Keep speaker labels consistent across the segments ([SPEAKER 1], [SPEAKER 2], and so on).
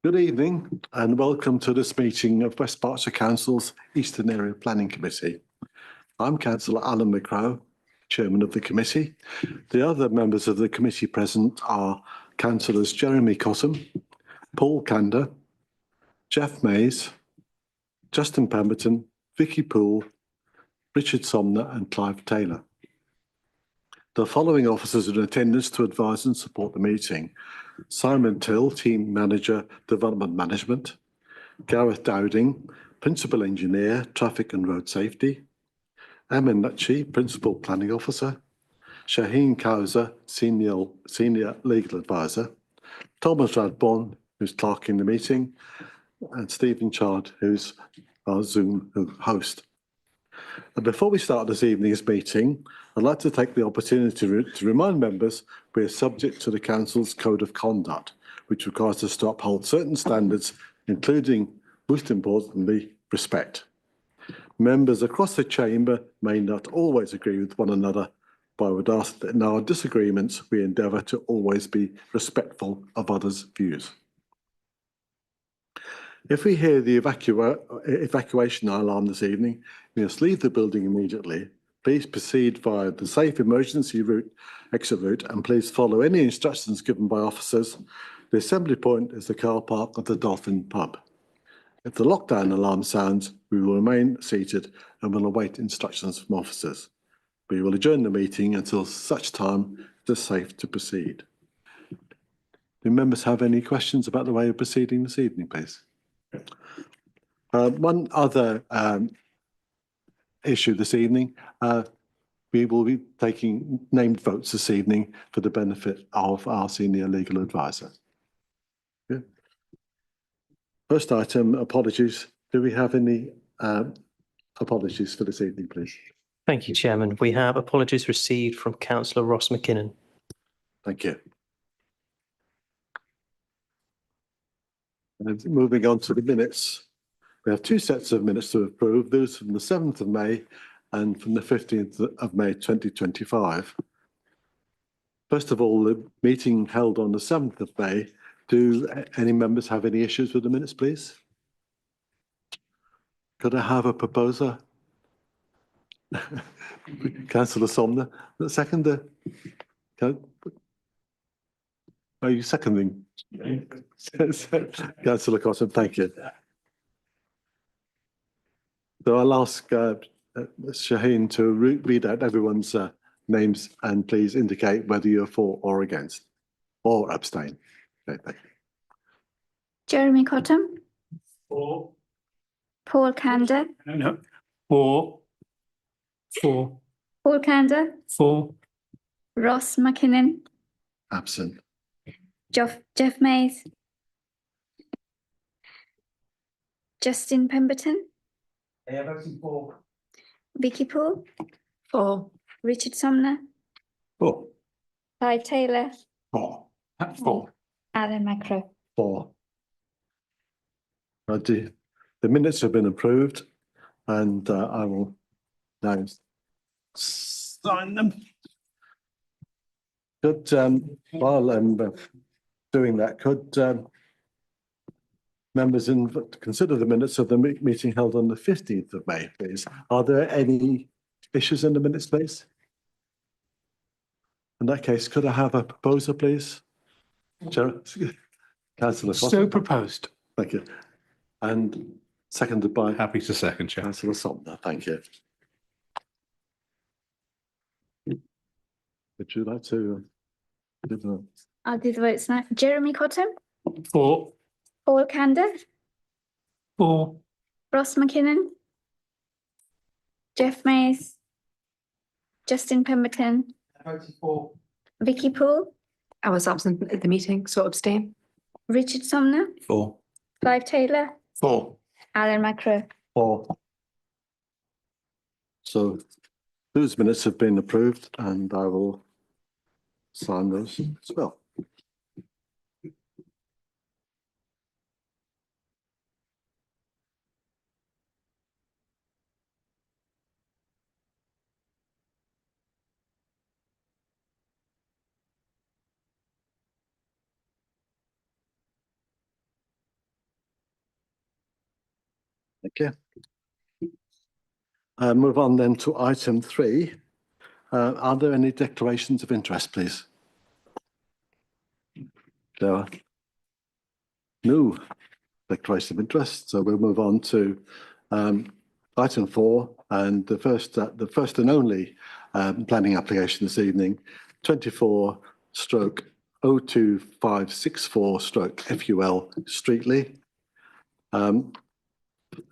[SPEAKER 1] Good evening and welcome to this meeting of West Berkshire Council's Eastern Area Planning Committee. I'm Councillor Alan McCrow, Chairman of the committee. The other members of the committee present are Councillors Jeremy Cottam, Paul Kander, Jeff Mays, Justin Pemberton, Vicky Poole, Richard Somner and Clive Taylor. The following officers are in attendance to advise and support the meeting: Simon Till, Team Manager, Development Management; Gareth Dowding, Principal Engineer, Traffic and Road Safety; Emma Nucci, Principal Planning Officer; Shaheen Kauser, Senior Legal Advisor; Thomas Radborn, who's clerking the meeting; and Stephen Chard, who's our Zoom host. And before we start this evening's meeting, I'd like to take the opportunity to remind members we are subject to the Council's Code of Conduct, which requires us to uphold certain standards, including, most importantly, respect. Members across the chamber may not always agree with one another, but I would ask that in our disagreements we endeavour to always be respectful of others' views. If we hear the evacuation alarm this evening, we must leave the building immediately. Please proceed via the safe emergency exit route, and please follow any instructions given by officers. The assembly point is the car park of the Dolphin Pub. If the lockdown alarm sounds, we will remain seated and will await instructions from officers. We will adjourn the meeting until such time it is safe to proceed. Do members have any questions about the way of proceeding this evening, please? One other issue this evening, we will be taking named votes this evening for the benefit of our senior legal advisor. Yeah. First item, apologies. Do we have any apologies for this evening, please?
[SPEAKER 2] Thank you, Chairman. We have apologies received from Councillor Ross McKinnon.
[SPEAKER 1] Thank you. And moving on to the minutes, we have two sets of minutes to approve, those from the 7th of May and from the 15th of May 2025. First of all, the meeting held on the 7th of May. Do any members have any issues with the minutes, please? Could I have a proposer? Councillor Somner, the seconder. Are you seconding? Councillor Cottam, thank you. So I'll ask Shaheen to read out everyone's names and please indicate whether you're for or against or abstain. Okay, thank you.
[SPEAKER 3] Jeremy Cottam.
[SPEAKER 4] For.
[SPEAKER 3] Paul Kander.
[SPEAKER 4] No. For.
[SPEAKER 3] Paul Kander.
[SPEAKER 4] For.
[SPEAKER 3] Ross McKinnon.
[SPEAKER 1] Absent.
[SPEAKER 3] Jeff Mays. Justin Pemberton.
[SPEAKER 4] Voting for.
[SPEAKER 3] Vicky Poole.
[SPEAKER 5] For.
[SPEAKER 3] Richard Somner.
[SPEAKER 1] For.
[SPEAKER 3] Clive Taylor.
[SPEAKER 4] For. For.
[SPEAKER 3] Alan McCrow.
[SPEAKER 1] For. The minutes have been approved and I will now sign them. Could, while I'm doing that, could members consider the minutes of the meeting held on the 15th of May, please? Are there any issues in the minutes, please? In that case, could I have a proposer, please? Councillor
[SPEAKER 4] So proposed.
[SPEAKER 1] Thank you. And seconded by
[SPEAKER 4] Happy to second, Chair.
[SPEAKER 1] Councillor Somner. Thank you. Would you like to give the...
[SPEAKER 3] I'll do the votes now. Jeremy Cottam.
[SPEAKER 4] For.
[SPEAKER 3] Paul Kander.
[SPEAKER 4] For.
[SPEAKER 3] Ross McKinnon. Jeff Mays. Justin Pemberton.
[SPEAKER 4] Voting for.
[SPEAKER 3] Vicky Poole.
[SPEAKER 5] I was absent at the meeting, so abstain.
[SPEAKER 3] Richard Somner.
[SPEAKER 4] For.
[SPEAKER 3] Clive Taylor.
[SPEAKER 4] For.
[SPEAKER 3] Alan McCrow.
[SPEAKER 1] For. So those minutes have been approved and I will sign those as well. Move on then to item 3. Are there any declarations of interest, please? There are no declaration of interest, so we'll move on to item 4, and the first and only planning application this evening, 24/02564/FUL Streetley.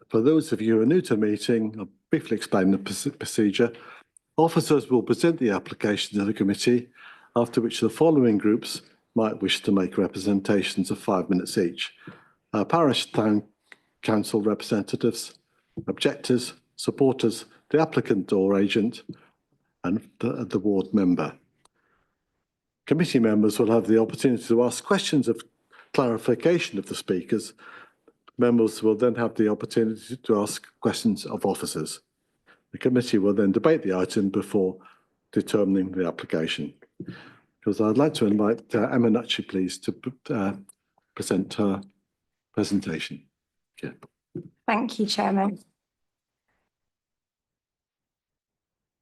[SPEAKER 1] For those of you who are new to the meeting, I'll briefly explain the procedure. Officers will present the application to the committee, after which the following groups might wish to make representations of 5 minutes each. Parish Town Council representatives, objectors, supporters, the applicant or agent, and the ward member. Committee members will have the opportunity to ask questions of clarification of the speakers. Members will then have the opportunity to ask questions of officers. The committee will then debate the item before determining the application. Because I'd like to invite Emma Nucci, please, to present her presentation. Yeah.
[SPEAKER 6] Thank you, Chairman.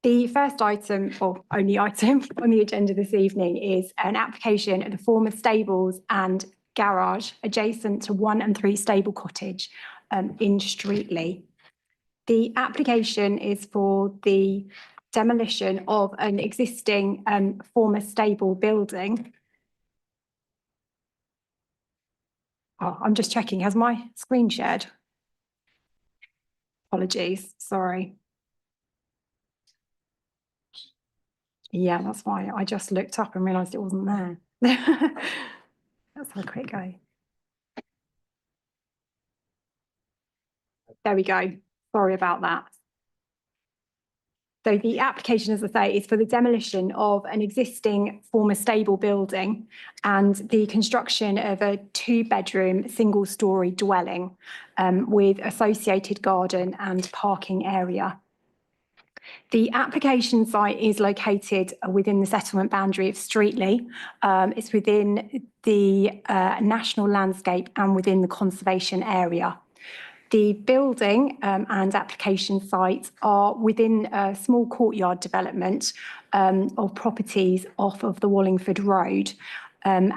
[SPEAKER 6] The first item, or only item on the agenda this evening, is an application of the former stables and garage adjacent to 1 and 3 Stable Cottage in Streetley. The application is for the demolition of an existing former stable building. Oh, I'm just checking, has my screen shared? Apologies, sorry. Yeah, that's why I just looked up and realised it wasn't there. Let's have a quick go. There we go. Sorry about that. So the application, as I say, is for the demolition of an existing former stable building and the construction of a 2-bedroom, single-storey dwelling with associated garden and parking area. The application site is located within the settlement boundary of Streetley. It's within the national landscape and within the conservation area. The building and application site are within a small courtyard development of properties off of the Wallingford Road. And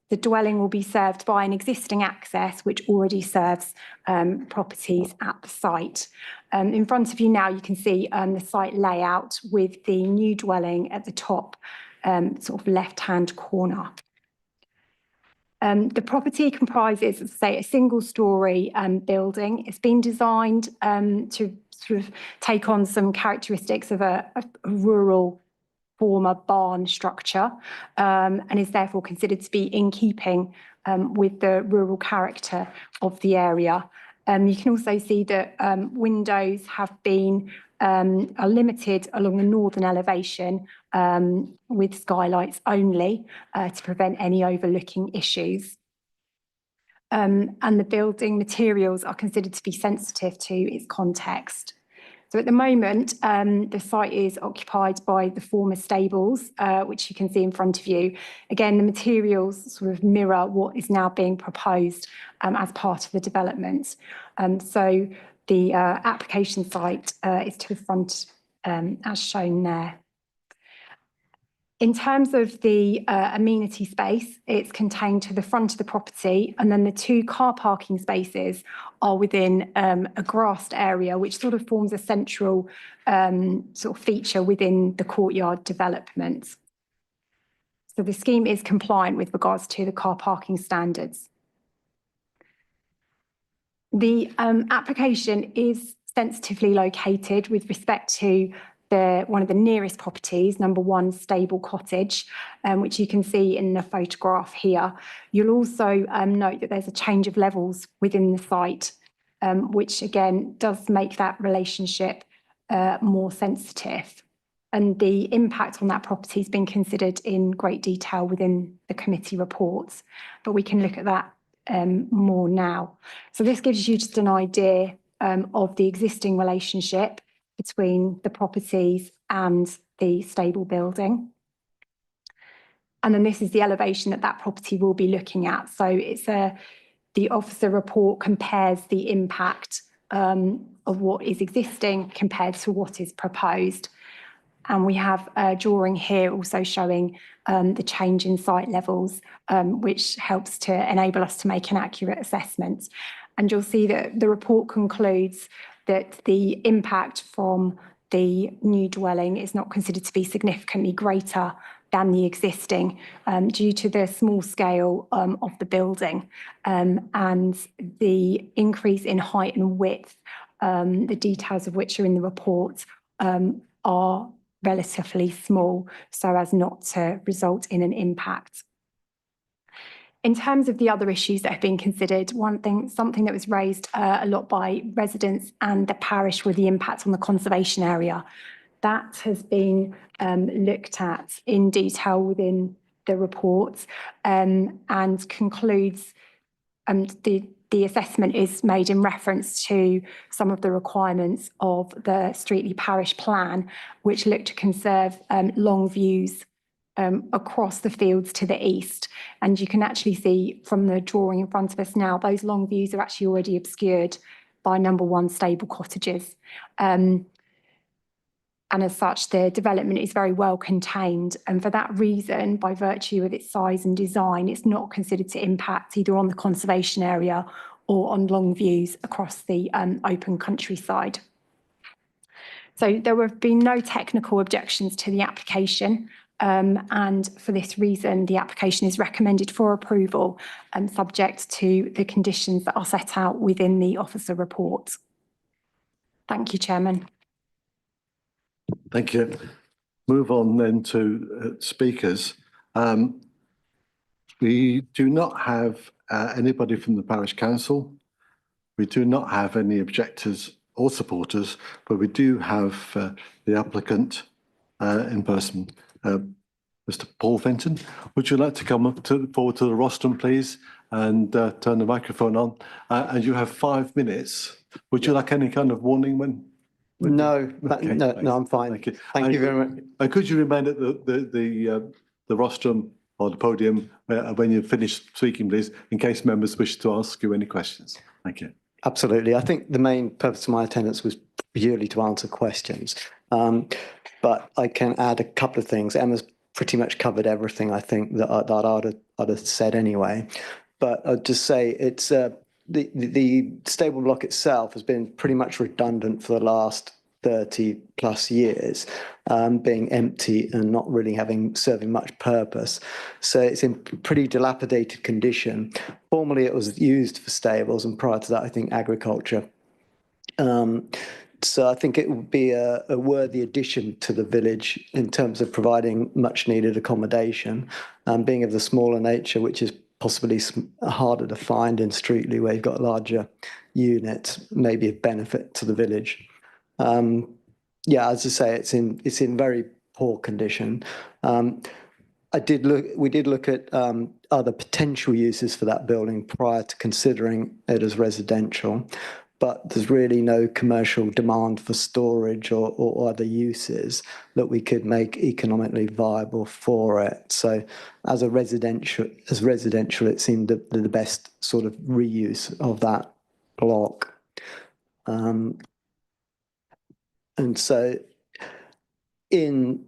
[SPEAKER 6] the dwelling will be served by an existing access which already serves properties at the site. In front of you now, you can see the site layout with the new dwelling at the top sort of left-hand corner. The property comprises, as I say, a single-storey building. It's been designed to sort of take on some characteristics of a rural former barn structure and is therefore considered to be in keeping with the rural character of the area. You can also see that windows have been are limited along the northern elevation with skylights only to prevent any overlooking issues. And the building materials are considered to be sensitive to its context. So at the moment, the site is occupied by the former stables, which you can see in front of you. Again, the materials sort of mirror what is now being proposed as part of the development. So the application site is to the front as shown there. In terms of the amenity space, it's contained to the front of the property, and then the 2 car parking spaces are within a grassed area, which sort of forms a central sort of feature within the courtyard development. So the scheme is compliant with regards to the car parking standards. The application is sensitively located with respect to one of the nearest properties, number 1 Stable Cottage, which you can see in the photograph here. You'll also note that there's a change of levels within the site, which again does make that relationship more sensitive. And the impact on that property has been considered in great detail within the committee reports, but we can look at that more now. So this gives you just an idea of the existing relationship between the properties and the stable building. And then this is the elevation that property will be looking at. So it's the officer report compares the impact of of what is existing compared to what is proposed. And we have a drawing here also showing the change in site levels, which helps to enable us to make an accurate assessment. And you'll see that the report concludes that the impact from the new dwelling is not considered to be significantly greater than the existing due to the small scale of the building and the increase in height and width, the details of which are in the report, are relatively small so as not to result in an impact. In terms of the other issues that have been considered, something that was raised a lot by residents and the parish were the impact on the conservation area. That has been looked at in detail within the report and concludes the assessment is made in reference to some of the requirements of the Streatley Parish Plan, which look to conserve long views across the fields to the east. And you can actually see from the drawing in front of us now, those long views are actually already obscured by number 1 stable cottages. And as such, the development is very well contained. And for that reason, by virtue of its size and design, it's not considered to impact either on the conservation area or on long views across the open countryside. So there have been no technical objections to the application. And for this reason, the application is recommended for approval subject to the conditions that are set out within the officer report. Thank you, Chairman.
[SPEAKER 1] Thank you. Move on then to speakers. We do not have anybody from the parish council. We do not have any objectors or supporters, but we do have the applicant in person, Mr. Paul Fenton. Would you like to come forward to the rostrum, please, and turn the microphone on? And you have 5 minutes. Would you like any kind of warning when?
[SPEAKER 7] No,
[SPEAKER 1] Okay,
[SPEAKER 7] no, I'm fine.
[SPEAKER 1] Thank you.
[SPEAKER 7] Thank you very much.
[SPEAKER 1] Could you remain at the rostrum or the podium when you've finished speaking, please, in case members wish to ask you any questions? Thank you.
[SPEAKER 7] Absolutely. I think the main purpose of my attendance was purely to answer questions. But I can add a couple of things. Emma's pretty much covered everything, I think, that I'd have said anyway. But I'd just say it's the stable block itself has been pretty much redundant for the last 30 plus years, being empty and not really serving much purpose. So it's in pretty dilapidated condition. Formerly it was used for stables, and prior to that, I think agriculture. So I think it would be a worthy addition to the village in terms of providing much needed accommodation, being of the smaller nature, which is possibly harder to find in Streatley, where you've got larger units, maybe a benefit to the village. Yeah, as I say, it's in very poor condition. We did look at other potential uses for that building prior to considering it as residential, but there's really no commercial demand for storage or other uses that we could make economically viable for it. So as residential, it seemed the best sort of reuse of that block. And so in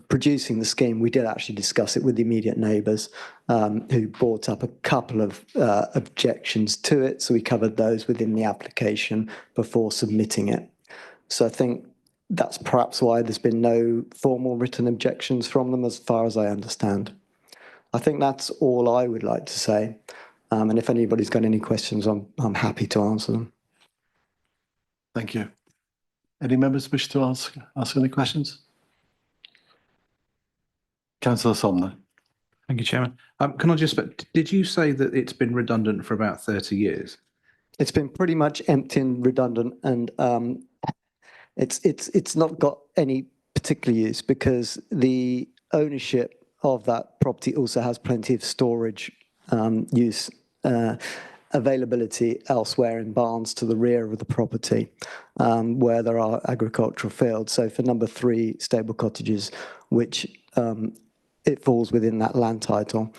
[SPEAKER 7] producing the scheme, we did actually discuss it with the immediate neighbours who brought up a couple of objections to it. So we covered those within the application before submitting it. So I think that's perhaps why there's been no formal written objections from them as far as I understand. I think that's all I would like to say. And if anybody's got any questions, I'm happy to answer them.
[SPEAKER 1] Thank you. Any members wish to ask any questions? Councillor Somner.
[SPEAKER 4] Thank you, Chairman. Can I just, did you say that it's been redundant for about 30 years?
[SPEAKER 7] It's been pretty much empty and redundant, and it's not got any particular use because the ownership of that property also has plenty of storage use availability elsewhere in barns to the rear of the property where there are agricultural fields. So for number 3 stable cottages, which it falls within that land title,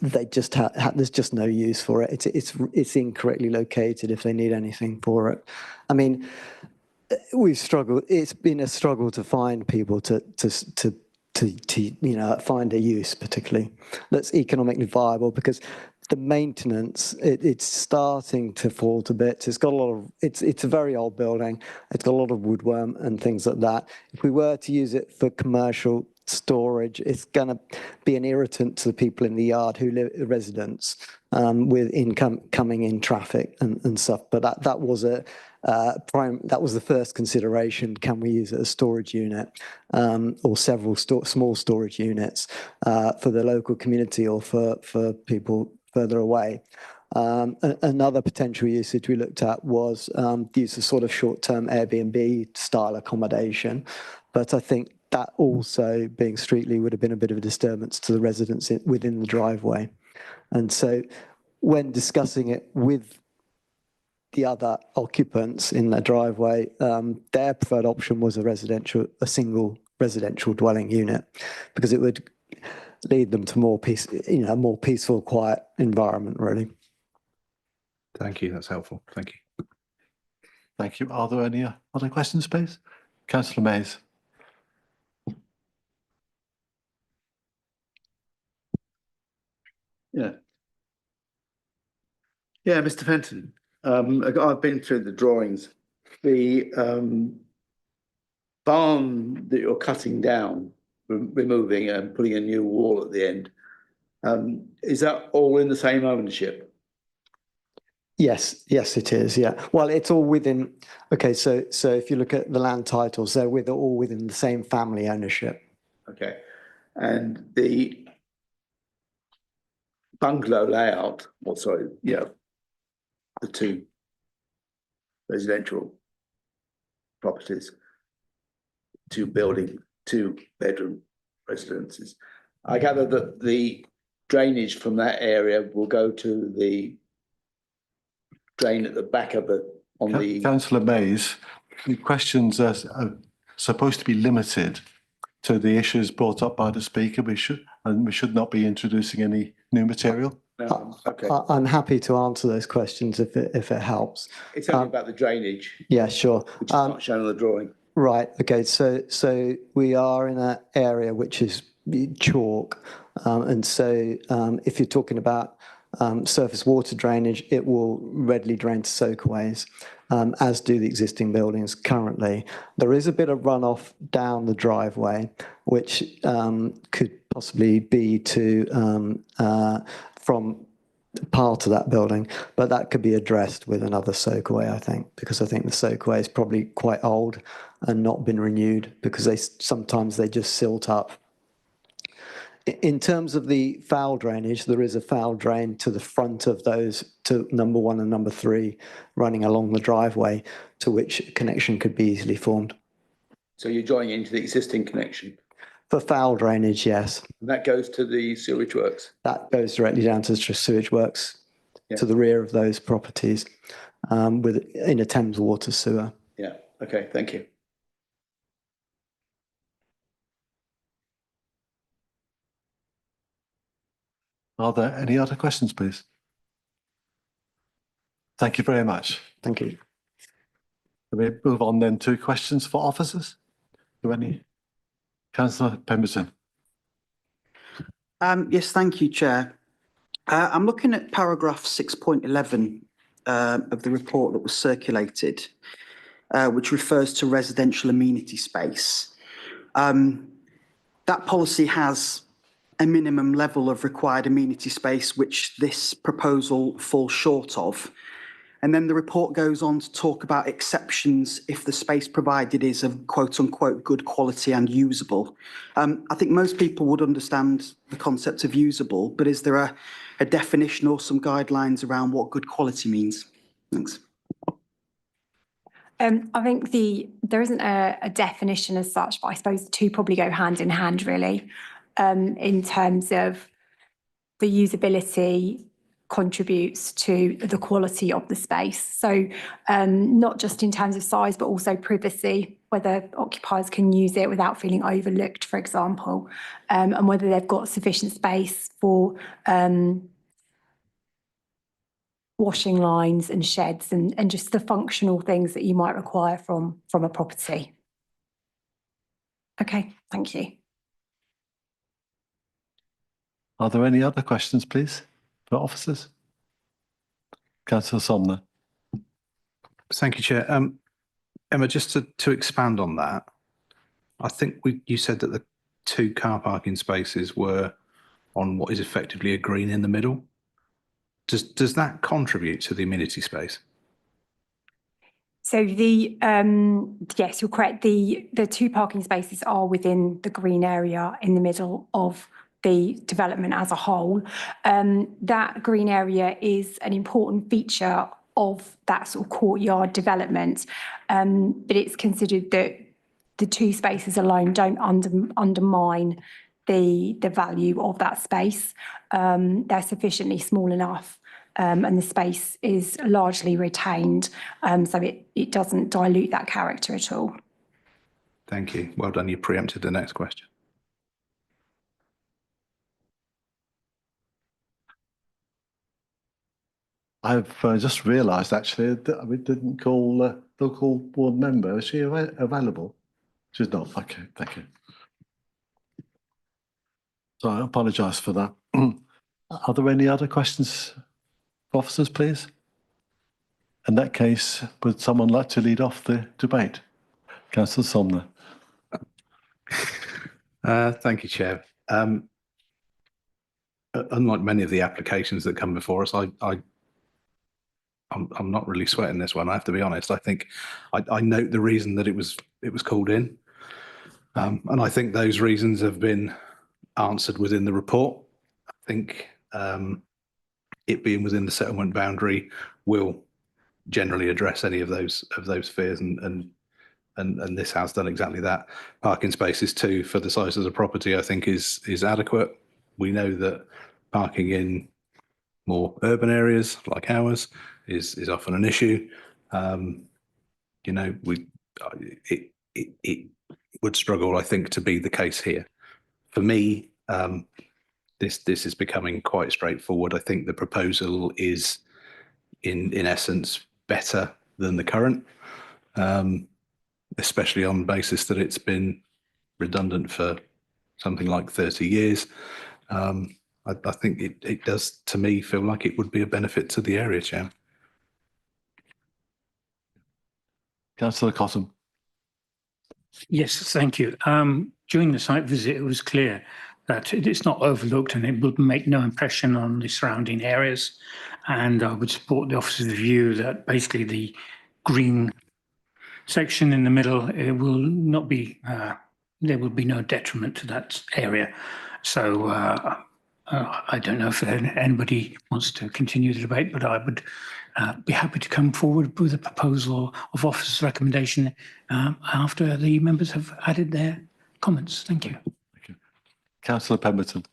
[SPEAKER 7] they just there's just no use for it. It's incorrectly located if they need anything for it. I mean, we've struggled. It's been a struggle to find people to find a use particularly that's economically viable, because the maintenance, it's starting to fall to bits. It's got a lot of, it's a very old building. It's got a lot of woodworm and things like that. If we were to use it for commercial storage, it's going to be an irritant to the people in the yard who live, residents, with coming in traffic and stuff. But that was that was the first consideration. Can we use it as a storage unit, or several small storage units for the local community or for people further away? Another potential usage we looked at was the use of sort of short-term Airbnb style accommodation, but I think that also, being streetly, would have been a bit of a disturbance to the residents within the driveway. And so when discussing it with the other occupants in the driveway, their preferred option was a single residential dwelling unit, because it would lead them to more peaceful, quiet environment, really.
[SPEAKER 4] Thank you. That's helpful. Thank you.
[SPEAKER 1] Thank you. Are there any other questions, please? Councillor Mays.
[SPEAKER 8] Yeah, Mr. Fenton. I've been through the drawings. The barn that you're cutting down, removing and putting a new wall at the end, is that all in the same ownership?
[SPEAKER 7] Yes, it is. Yeah. Well, it's all within. Okay, so if you look at the land titles, they're all within the same family ownership.
[SPEAKER 8] Okay, and the bungalow layout, the two residential properties, two bedroom residences. I gather that the drainage from that area will go to the drain at the back of
[SPEAKER 1] Councillor Mays, the questions are supposed to be limited to the issues brought up by the speaker. We should not be introducing any new material.
[SPEAKER 8] No, okay.
[SPEAKER 7] I'm happy to answer those questions if it helps.
[SPEAKER 8] It's only about the drainage.
[SPEAKER 7] Yeah, sure.
[SPEAKER 8] Which is not shown on the drawing.
[SPEAKER 7] Right. Okay. So we are in an area which is chalk, and so if you're talking about surface water drainage, it will readily drain to soakaways, as do the existing buildings currently. There is a bit of runoff down the driveway, which could possibly be from part of that building, but that could be addressed with another soakaway, I think, because I think the soakaway is probably quite old and not been renewed, because sometimes they just silt up. In terms of the foul drainage, there is a foul drain to the front of those, to number 1 and number 3, running along the driveway, to which a connection could be easily formed.
[SPEAKER 8] So you're joining into the existing connection?
[SPEAKER 7] For foul drainage, yes.
[SPEAKER 8] And that goes to the sewage works?
[SPEAKER 7] That goes directly down to the sewage works, to the rear of those properties, in a Thames water sewer.
[SPEAKER 8] Yeah, okay, thank you.
[SPEAKER 1] Are there any other questions, please? Thank you very much.
[SPEAKER 7] Thank you.
[SPEAKER 1] We move on then to questions for officers. Do any? Councillor Pemberton.
[SPEAKER 9] Yes, thank you, Chair. I'm looking at paragraph 6.11 of the report that was circulated, which refers to residential amenity space. That policy has a minimum level of required amenity space, which this proposal falls short of. And then the report goes on to talk about exceptions if the space provided is of quote unquote good quality and usable. I think most people would understand the concept of usable, but is there a definition or some guidelines around what good quality means? Thanks.
[SPEAKER 6] I think there isn't a definition as such, but I suppose the two probably go hand in hand, really, in terms of the usability contributes to the quality of the space. So not just in terms of size, but also privacy whether occupiers can use it without feeling overlooked, for example, and whether they've got sufficient space for washing lines and sheds and just the functional things that you might require from a property. Okay, thank you.
[SPEAKER 1] Are there any other questions, please, for officers? Councillor Somner.
[SPEAKER 4] Thank you, Chair. Emma, just to expand on that, I think you said that the 2 car parking spaces were on what is effectively a green in the middle. Does that contribute to the amenity space?
[SPEAKER 6] So yes, you're correct. The 2 parking spaces are within the green area in the middle of the development as a whole. That green area is an important feature of that sort of courtyard development, but it's considered that the 2 spaces alone don't undermine the value of that space. They're sufficiently small enough, and the space is largely retained, so it doesn't dilute that character at all.
[SPEAKER 4] Thank you. Well done. You preempted the next question.
[SPEAKER 1] I've just realised actually that we didn't call the local board member. Is she available? She's not. Okay, thank you. So I apologise for that. Are there any other questions, officers, please? In that case, would someone like to lead off the debate? Councillor Somner.
[SPEAKER 4] Thank you, Chair. Unlike many of the applications that come before us, I'm not really sweating this one. I have to be honest. I think I note the reason that it was called in, and I think those reasons have been answered within the report. I think it being within the settlement boundary will generally address any of those fears, and this has done exactly that. Parking spaces too for the size of the property, I think, is adequate. We know that parking in more urban areas like ours is often an issue. You know, it would struggle, I think, to be the case here. For me, this is becoming quite straightforward. I think the proposal is, in essence, better than the current, especially on the basis that it's been redundant for something like 30 years. I think it does, to me, feel like it would be a benefit to the area, Chair.
[SPEAKER 1] Councillor Cotton.
[SPEAKER 10] Yes, thank you. During the site visit, it was clear that it's not overlooked and it would make no impression on the surrounding areas. And I would support the officer's view that basically the green section in the middle, it will not be, there will be no detriment to that area. So I don't know if anybody wants to continue the debate, but I would be happy to come forward with a proposal of officer's recommendation after the members have added their comments. Thank you.
[SPEAKER 1] Thank you. Councillor Pemberton.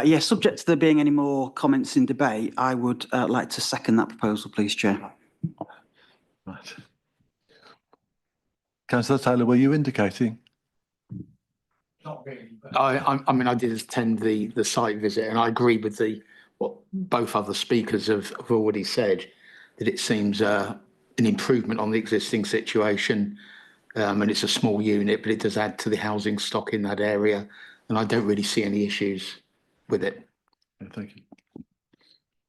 [SPEAKER 9] Yes, subject to there being any more comments in debate, I would like to second that proposal, please, Chair.
[SPEAKER 1] Right. Councillor Taylor, were you indicating?
[SPEAKER 11] Not really. I mean, I did attend the site visit, and I agree with what both other speakers have already said, that it seems an improvement on the existing situation, and it's a small unit, but it does add to the housing stock in that area, and I don't really see any issues with it.
[SPEAKER 1] Thank you.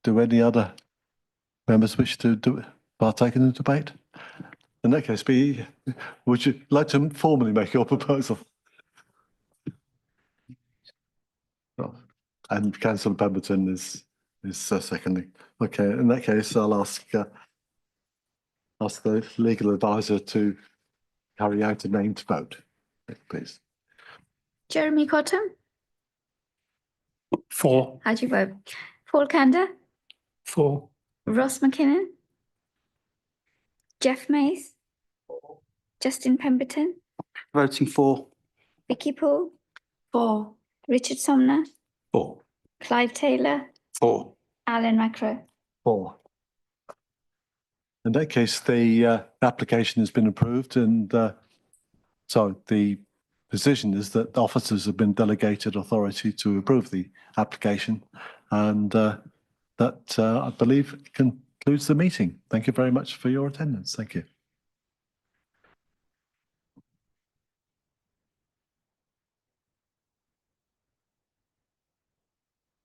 [SPEAKER 1] Do any other members wish to partake in the debate? In that case, would you like to formally make your proposal? And Councillor Pemberton is seconding. Okay, in that case, I'll ask the legal advisor to carry out a named vote, please.
[SPEAKER 3] Jeremy Cotton.
[SPEAKER 10] For.
[SPEAKER 3] How do you vote? Paul Kander.
[SPEAKER 10] For.
[SPEAKER 3] Ross McKinnon. Jeff Mays. Justin Pemberton.
[SPEAKER 9] Voting for.
[SPEAKER 3] Vicky Poole.
[SPEAKER 5] For.
[SPEAKER 3] Richard Somner.
[SPEAKER 4] For.
[SPEAKER 3] Clive Taylor.
[SPEAKER 4] For.
[SPEAKER 3] Alan Macro.
[SPEAKER 1] 4. In that case, the application has been approved and So the decision is that the officers have been delegated authority to approve the application, and that I believe concludes the meeting. Thank you very much for your attendance. Thank you.